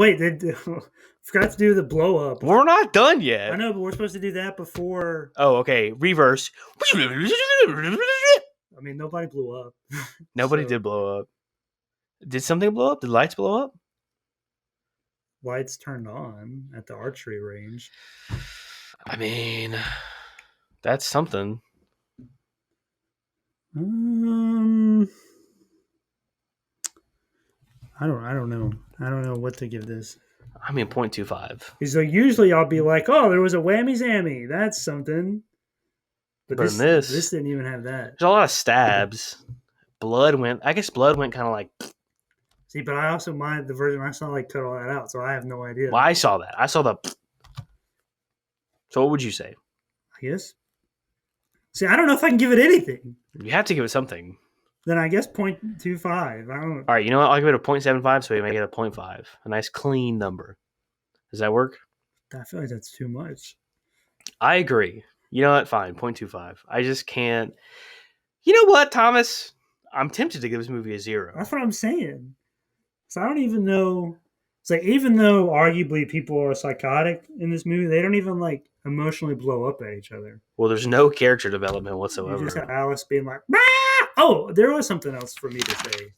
Forgot to do the blow up. We're not done yet. I know, but we're supposed to do that before. Oh, okay. Reverse. I mean, nobody blew up. Nobody did blow up. Did something blow up? Did lights blow up? Lights turned on at the archery range. I mean, that's something. I don't know. I don't know what to give this. I mean, 0.25. So usually I'll be like, oh, there was a whammy zammy. That's something. But in this didn't even have that. There's a lot of stabs. Blood went kind of like. See, but I also mind the version I saw like cut all that out, so I have no idea. Well, I saw that. I saw the. So what would you say? I guess. See, I don't know if I can give it anything. You have to give it something. Then I guess 0.25. I don't. All right, you know what? I'll give it a 0.75, so we make it a 0.5. A nice clean number. Does that work? I feel like that's too much. I agree. You know what? Fine, 0.25. I just can't. You know what, Thomas? I'm tempted to give this movie a 0. That's what I'm saying. So I don't even know. It's like, even though arguably people are psychotic in this movie, they don't even like emotionally blow up at each other. Well, there's no character development You whatsoever. just have Alice being like, "Rah!" Oh, there was something else for me to say.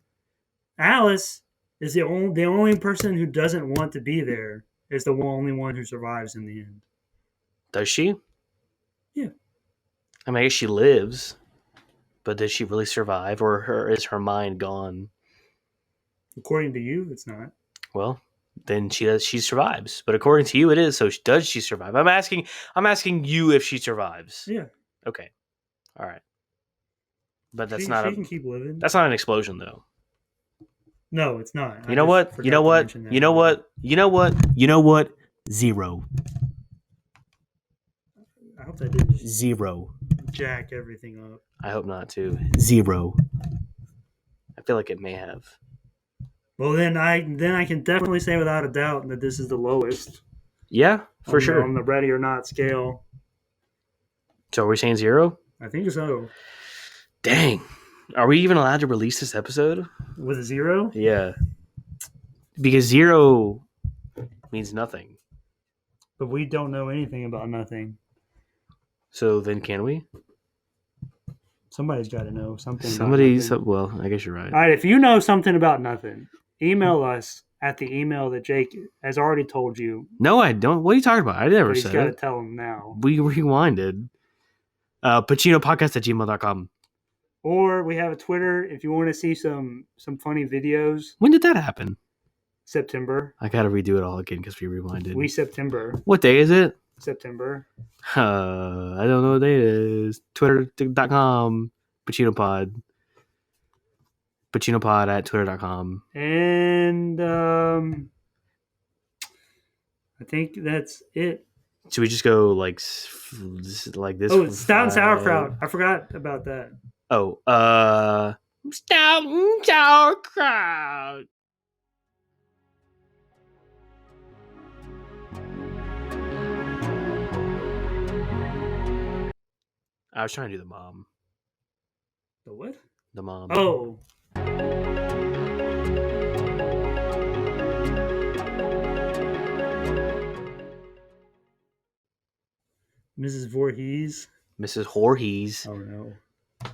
Alice is the only person who doesn't want to be there. Is the only one who survives in the end. Does she? Yeah. I mean, I guess she lives, but does she really survive, or is her mind gone? According to you, it's not. Well, then she survives. But according to you, it is. So does she survive? I'm asking you if she survives. Yeah. Okay. All right. But She can keep living. That's not an explosion, though. No, it's not. You know what? You know what? You know what? You know what? You know what? 0. I hope that didn't just 0. jack everything up. I hope not, too. 0. I feel like it may have. Well, then I can definitely say without a doubt that this is the lowest. Yeah, for sure. On the ready or not scale. So are we saying 0? I think so. Dang. Are we even allowed to release this episode? With a 0? Yeah. Because 0 means nothing. But we don't know anything about nothing. So then can we? Somebody's got to know something. Well, I guess you're right. All right, if you know something about nothing, email us at the email that Jake has already told you. No, I don't. What are you talking about? I never But he's said got to it. tell him now. We rewinded. PacinoPodcast@gmail.com. Or we have a Twitter if you want to see some funny videos. When did that happen? September. I gotta redo it all again because we rewinded. September. What day is it? September. I don't know what day it is. Twitter.com. PacinoPod. PacinoPod at Twitter.com. And I think that's it. Should we just go like this? Oh, Stout and Sauerkraut. I forgot about that. Oh, Stout and Sauerkraut. I was trying to do the mom. The what? The mom. Oh. Mrs. Voorhees. Mrs. Voorhees. Oh no.